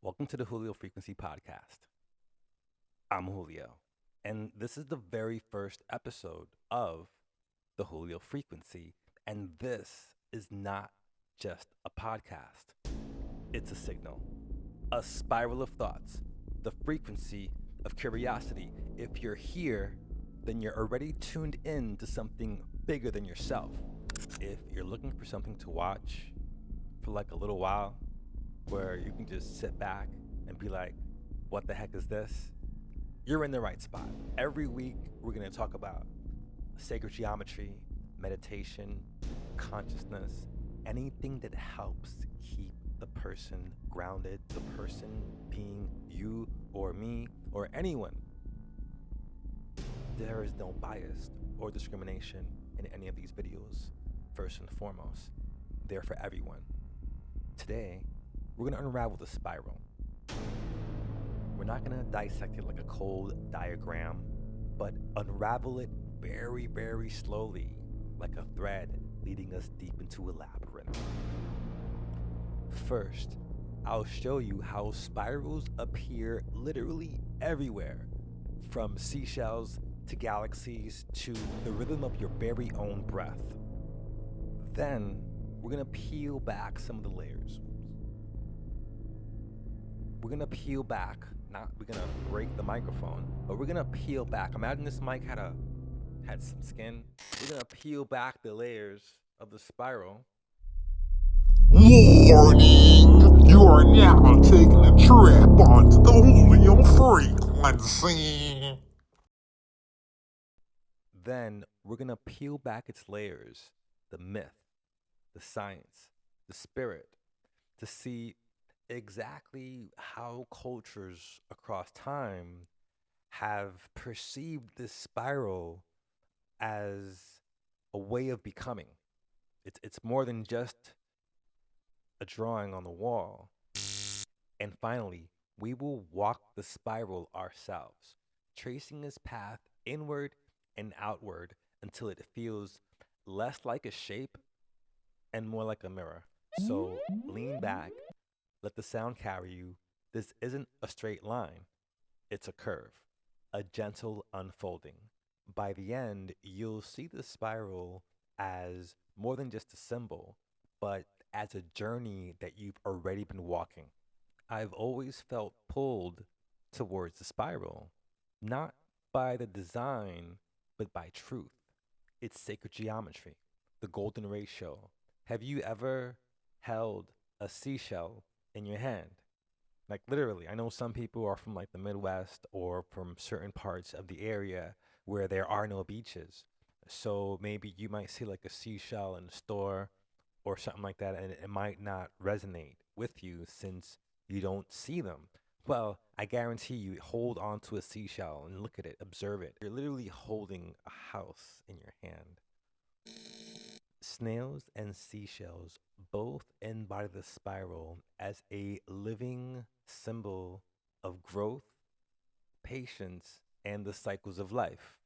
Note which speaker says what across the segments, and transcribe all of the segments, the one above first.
Speaker 1: Welcome to the Julio Frequency podcast. I'm Julio, and this is the very first episode of the Julio Frequency. And this is not just a podcast, it's a signal, a spiral of thoughts, the frequency of curiosity. If you're here, then you're already tuned in to something bigger than yourself. If you're looking for something to watch for like a little while, where you can just sit back and be like, what the heck is this? You're in the right spot. Every week, we're going to talk about sacred geometry, meditation, consciousness, anything that helps keep the person grounded, the person being you or me or anyone. There is no bias or discrimination in any of these videos, first and foremost. They're for everyone. Today, we're going to unravel the spiral. We're not going to dissect it like a cold diagram, but unravel it very, very slowly, like a thread leading us deep into a labyrinth. First, I'll show you how spirals appear literally everywhere, from seashells to galaxies to the rhythm of your very own breath. Then, we're going to peel back some of the layers. We're gonna peel back, we're gonna break the microphone, but we're gonna peel back. Imagine this mic had some skin. We're gonna peel back the layers of the spiral.
Speaker 2: Warning! You are now taking a trip onto the Julio Frequency.
Speaker 1: Then we're gonna peel back its layers, the myth, the science, the spirit, to see exactly how cultures across time have perceived this spiral as a way of becoming. It's more than just a drawing on the wall. And finally, we will walk the spiral ourselves, tracing its path inward and outward until it feels less like a shape and more like a mirror. So lean back, let the sound carry you. This isn't a straight line, it's a curve, a gentle unfolding. By the end, you'll see the spiral as more than just a symbol, but as a journey that you've already been walking. I've always felt pulled towards the spiral, not by the design, but by truth. It's sacred geometry, the golden ratio. Have you ever held a seashell in your hand? Like literally, I know some people are from like the Midwest or from certain parts of the area where there are no beaches. So maybe you might see like a seashell in the store or something like that, and it might not resonate with you since you don't see them. Well, I guarantee you, hold on to a seashell and look at it, observe it. You're literally holding a house in your hand. Snails and seashells both embody the spiral as a living symbol of growth, patience, and the cycles of life.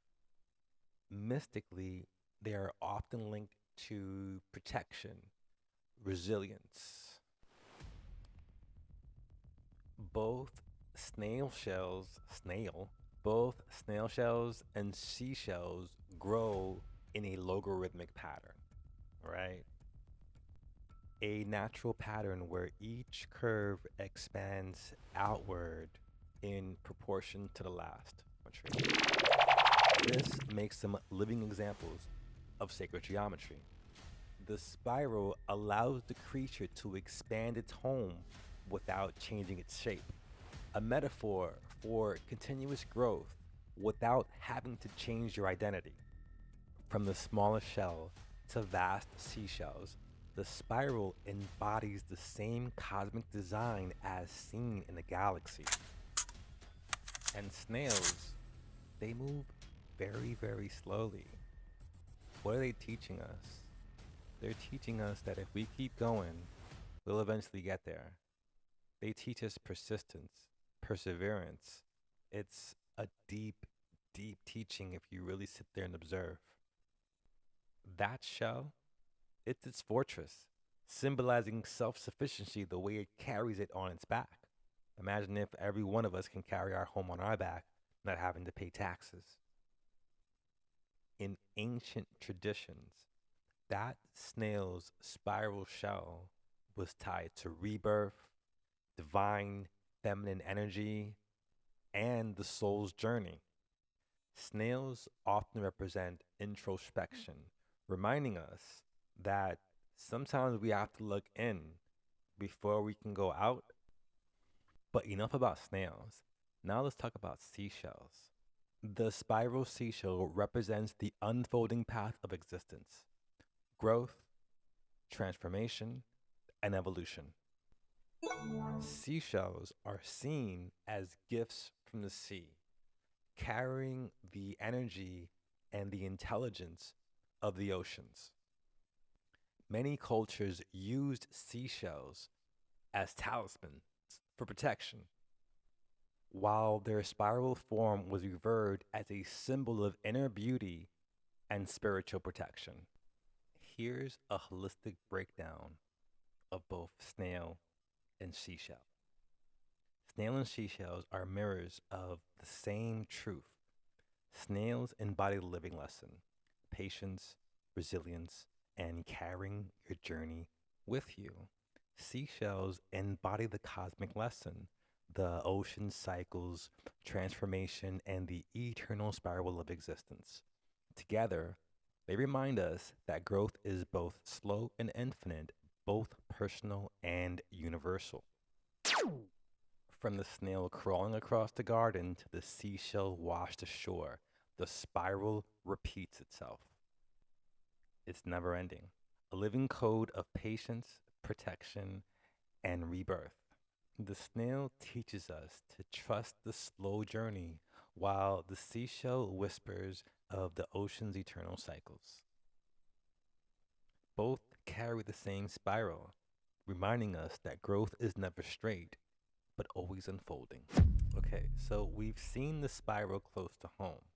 Speaker 1: Mystically, they are often linked to protection, resilience. Both both snail shells and seashells grow in a logarithmic pattern, right? A natural pattern where each curve expands outward in proportion to the last. This makes them living examples of sacred geometry. The spiral allows the creature to expand its home without changing its shape, a metaphor for continuous growth without having to change your identity. From the smallest shell to vast seashells, the spiral embodies the same cosmic design as seen in the galaxy. And snails, they move very, very slowly. What are they teaching us? They're teaching us that if we keep going, we'll eventually get there. They teach us persistence, perseverance. It's a deep, deep teaching if you really sit there and observe. That shell, it's its fortress, symbolizing self sufficiency the way it carries it on its back. Imagine if every one of us can carry our home on our back, not having to pay taxes. In ancient traditions, that snail's spiral shell was tied to rebirth, divine feminine energy, and the soul's journey. Snails often represent introspection, reminding us that sometimes we have to look in before we can go out. But enough about snails. Now let's talk about seashells. The spiral seashell represents the unfolding path of existence, growth, transformation, and evolution. Seashells are seen as gifts from the sea, carrying the energy and the intelligence of the oceans. Many cultures used seashells as talismans for protection, while their spiral form was revered as a symbol of inner beauty and spiritual protection. Here's a holistic breakdown of both snail and seashell. Snail and seashells are mirrors of the same truth. Snails embody the living lesson, patience, resilience, and carrying your journey with you. Seashells embody the cosmic lesson, the ocean cycles, transformation, and the eternal spiral of existence. Together, they remind us that growth is both slow and infinite, both personal and universal. From the snail crawling across the garden to the seashell washed ashore, the spiral repeats itself. It's never ending. A living code of patience, protection, and rebirth. The snail teaches us to trust the slow journey, while the seashell whispers of the ocean's eternal cycles. Both carry the same spiral, reminding us that growth is never straight, but always unfolding. Okay, so we've seen the spiral close to home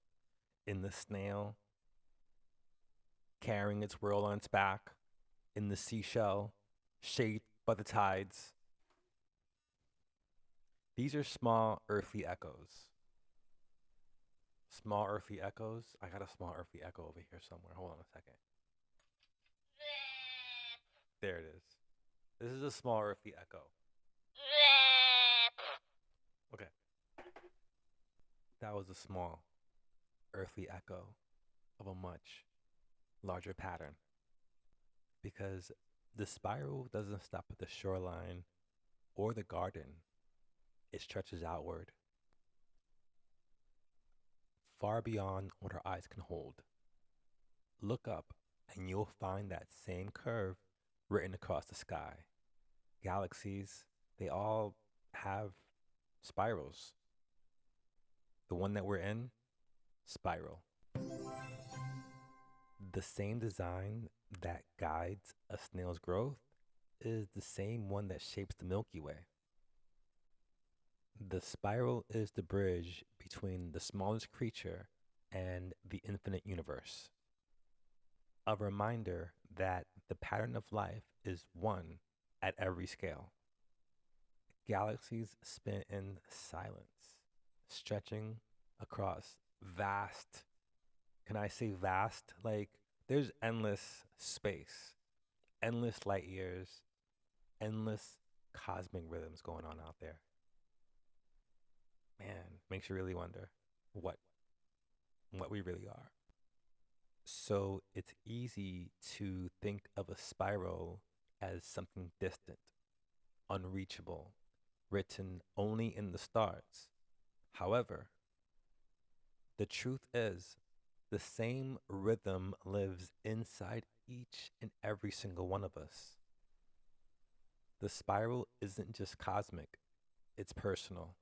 Speaker 1: in the snail carrying its world on its back, in the seashell shaped by the tides. These are small earthly echoes. Small earthly echoes. I got a small earthly echo over here somewhere. Hold on a second. There it is. This is a small earthly echo. Okay. That was a small earthly echo of a much larger pattern because the spiral doesn't stop at the shoreline or the garden, it stretches outward, far beyond what our eyes can hold. Look up, and you'll find that same curve written across the sky. Galaxies, they all have spirals. The one that we're in, spiral. The same design that guides a snail's growth is the same one that shapes the Milky Way. The spiral is the bridge between the smallest creature and the infinite universe. A reminder that the pattern of life is one at every scale. Galaxies spin in silence, stretching across vast, can I say vast? Like, there's endless space, endless light years, endless cosmic rhythms going on out there. Man, makes you really wonder what what we really are. So it's easy to think of a spiral as something distant, unreachable, written only in the stars. However, the truth is, the same rhythm lives inside each and every single one of us. The spiral isn't just cosmic, it's personal.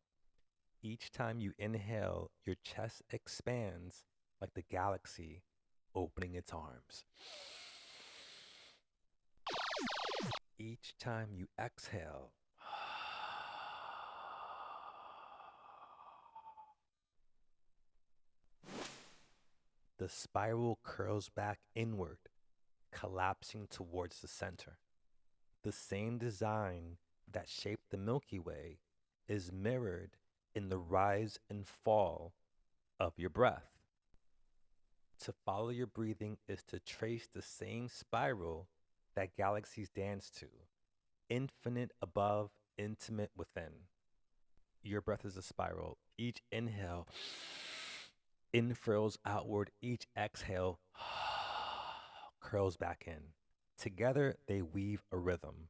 Speaker 1: Each time you inhale, your chest expands like the galaxy opening its arms. Each time you exhale, the spiral curls back inward, collapsing towards the center. The same design that shaped the Milky Way is mirrored in the rise and fall of your breath. To follow your breathing is to trace the same spiral that galaxies dance to, infinite above, intimate within. Your breath is a spiral. Each inhale infurls outward, each exhale curls back in. Together, they weave a rhythm: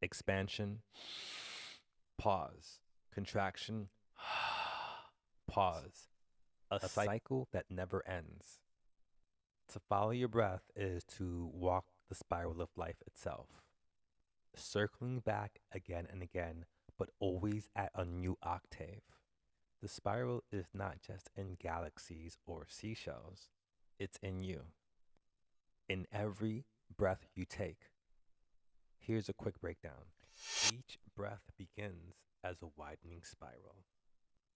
Speaker 1: expansion, pause, contraction, pause, a cycle that never ends. To follow your breath is to walk the spiral of life itself, circling back again and again, but always at a new octave. The spiral is not just in galaxies or seashells, it's in you, in every breath you take. Here's a quick breakdown. Each breath begins as a widening spiral.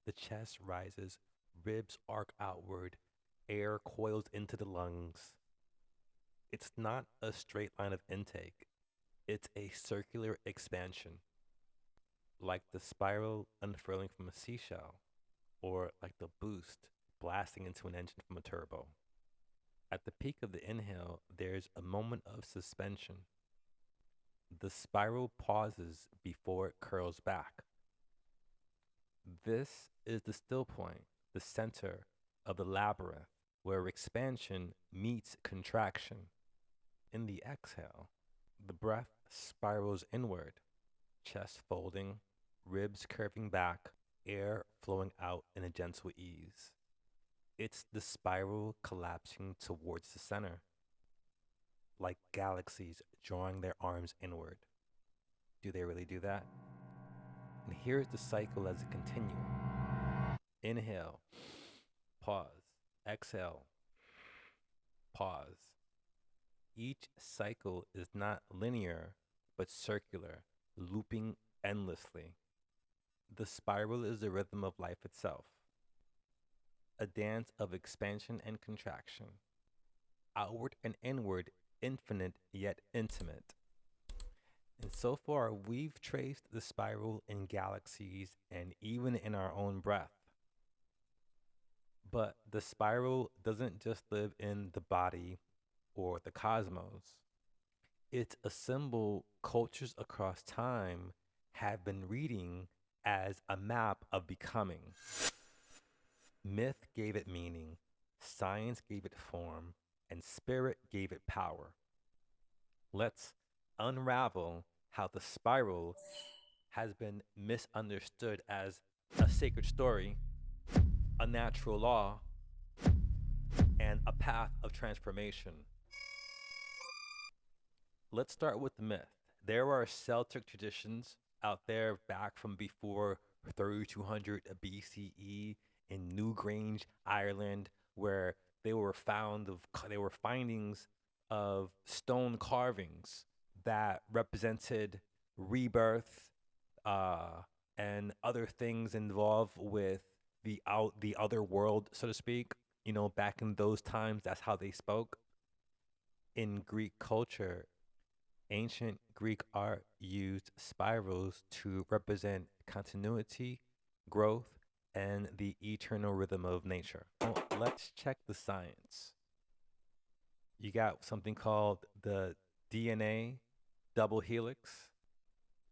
Speaker 1: The chest rises, ribs arc outward, air coils into the lungs. It's not a straight line of intake, it's a circular expansion, like the spiral unfurling from a seashell, or like the boost blasting into an engine from a turbo. At the peak of the inhale, there's a moment of suspension. The spiral pauses before it curls back. This is the still point, the center of the labyrinth where expansion meets contraction. In the exhale, the breath spirals inward, chest folding, ribs curving back, air flowing out in a gentle ease. It's the spiral collapsing towards the center, like galaxies drawing their arms inward. Do they really do that? And here's the cycle as a continuum: inhale, pause, exhale, pause. Each cycle is not linear, but circular, looping endlessly. The spiral is the rhythm of life itself, a dance of expansion and contraction, outward and inward, infinite yet intimate. And so far, we've traced the spiral in galaxies and even in our own breath. But the spiral doesn't just live in the body or the cosmos. It's a symbol cultures across time have been reading as a map of becoming. Myth gave it meaning, science gave it form, and spirit gave it power. Let's unravel how the spiral has been misunderstood as a sacred story, a natural law, and a path of transformation. Let's start with the myth. There are Celtic traditions out there back from before 3200 BCE in Newgrange, Ireland, where they were findings of stone carvings that represented rebirth, and other things involved with the other world, so to speak. You know, back in those times, that's how they spoke. In Greek culture, ancient Greek art used spirals to represent continuity, growth, and the eternal rhythm of nature. Well, let's check the science. You got something called the DNA double helix.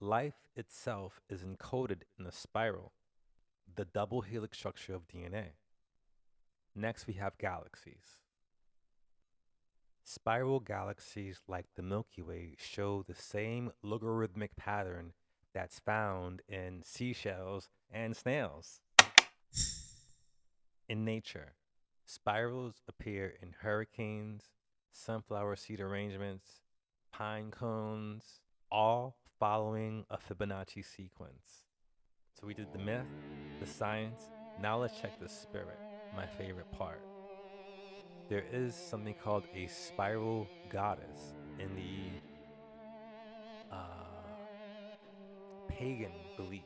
Speaker 1: Life itself is encoded in a spiral, the double helix structure of DNA. Next, we have galaxies. Spiral galaxies like the Milky Way show the same logarithmic pattern that's found in seashells and snails. In nature, spirals appear in hurricanes, sunflower seed arrangements, pine cones, all following a Fibonacci sequence. So we did the myth, the science. Now let's check the spirit, my favorite part. There is something called a spiral goddess in the pagan belief.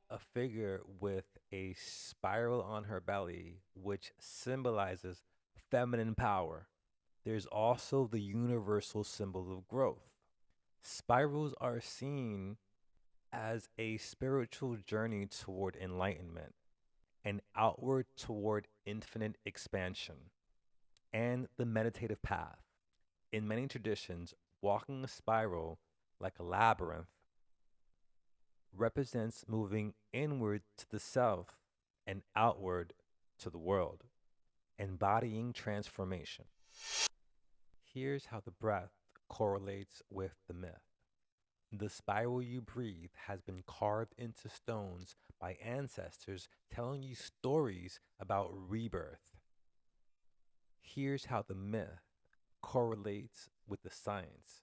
Speaker 1: A figure with a spiral on her belly, which symbolizes feminine power. There's also the universal symbol of growth. Spirals are seen as a spiritual journey toward enlightenment and outward toward infinite expansion, and the meditative path. In many traditions, walking a spiral like a labyrinth represents moving inward to the self and outward to the world, embodying transformation. Here's how the breath correlates with the myth. The spiral you breathe has been carved into stones by ancestors telling you stories about rebirth. Here's how the myth correlates with the science.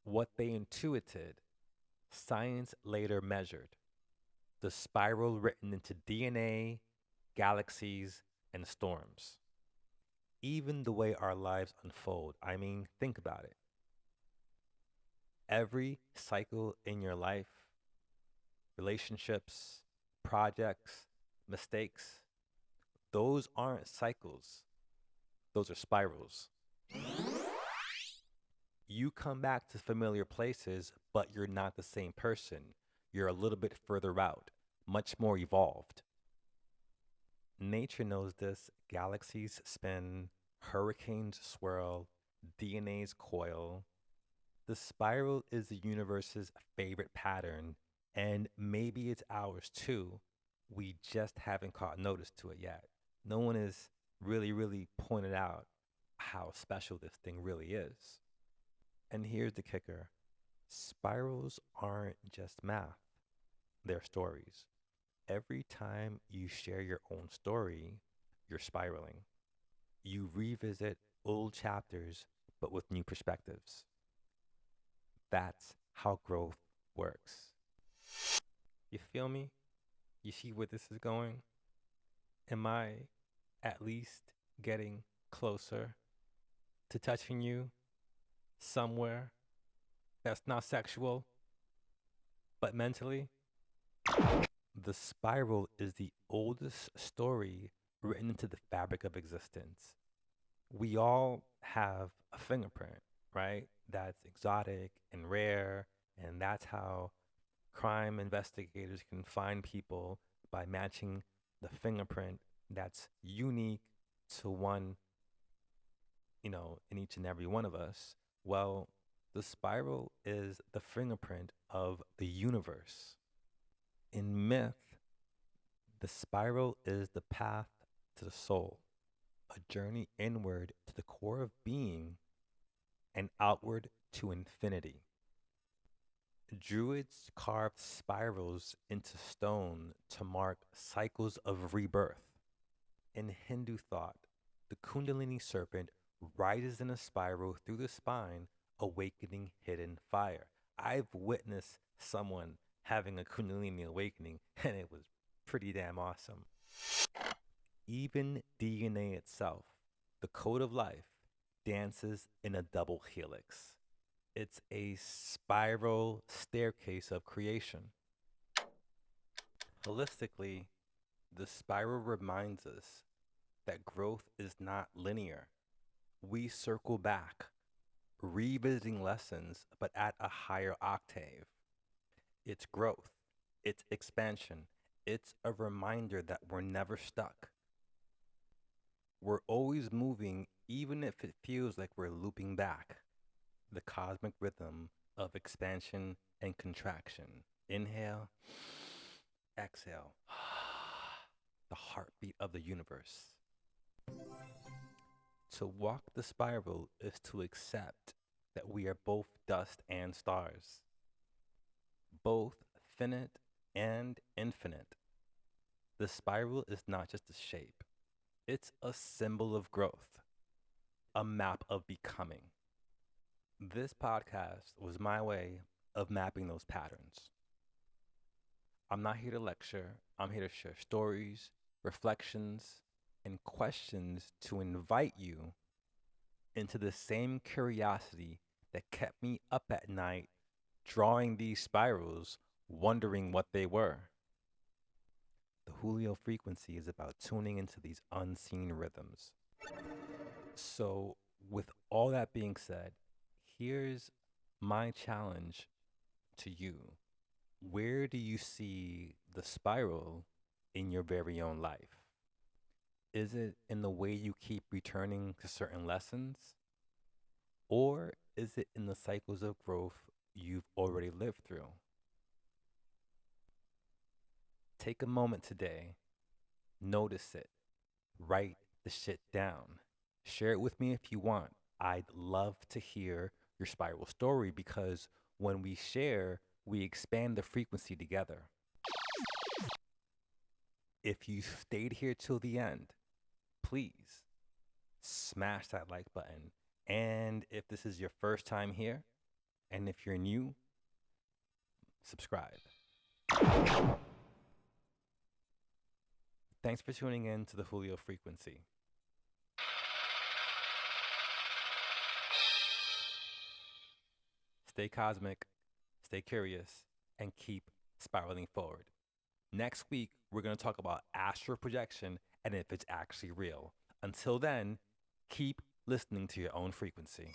Speaker 1: What they intuited, science later measured. The spiral written into DNA, galaxies, and storms. Even the way our lives unfold. I mean, think about it. Every cycle in your life, relationships, projects, mistakes, those aren't cycles, those are spirals. You come back to familiar places, but you're not the same person. You're a little bit further out, much more evolved. Nature knows this. Galaxies spin, hurricanes swirl, DNA's coil. The spiral is the universe's favorite pattern, and maybe it's ours too. We just haven't caught notice to it yet. No one has really pointed out how special this thing really is. And here's the kicker: spirals aren't just math, they're stories. Every time you share your own story, you're spiraling. You revisit old chapters, but with new perspectives. That's how growth works. You feel me? You see where this is going? Am I at least getting closer to touching you somewhere that's not sexual, but mentally? The spiral is the oldest story written into the fabric of existence. We all have a fingerprint, right? That's exotic and rare, and that's how crime investigators can find people by matching the fingerprint that's unique to one, in each and every one of us. Well, the spiral is the fingerprint of the universe. In myth, the spiral is the path to the soul, a journey inward to the core of being and outward to infinity. Druids carved spirals into stone to mark cycles of rebirth. In Hindu thought, the Kundalini serpent rises in a spiral through the spine, awakening hidden fire. I've witnessed someone having a Kundalini awakening, and it was pretty damn awesome. Even DNA itself, the code of life, dances in a double helix. It's a spiral staircase of creation. Holistically, the spiral reminds us that growth is not linear. We circle back, revisiting lessons, but at a higher octave. It's growth, it's expansion, it's a reminder that we're never stuck. We're always moving, even if it feels like we're looping back. The cosmic rhythm of expansion and contraction. Inhale, exhale. The heartbeat of the universe. To walk the spiral is to accept that we are both dust and stars, both finite and infinite. The spiral is not just a shape, it's a symbol of growth, a map of becoming. This podcast was my way of mapping those patterns. I'm not here to lecture, I'm here to share stories, reflections, and questions to invite you into the same curiosity that kept me up at night drawing these spirals, wondering what they were. The Julio Frequency is about tuning into these unseen rhythms. So, with all that being said, here's my challenge to you. Where do you see the spiral in your very own life? Is it in the way you keep returning to certain lessons? Or is it in the cycles of growth you've already lived through? Take a moment today, notice it, write the shit down. Share it with me if you want. I'd love to hear your spiral story because when we share, we expand the frequency together. If you stayed here till the end, please smash that like button. And if this is your first time here, and if you're new, subscribe. Thanks for tuning in to the Julio Frequency. Stay cosmic, stay curious, and keep spiraling forward. Next week, we're going to talk about astral projection and if it's actually real. Until then, keep listening to your own frequency.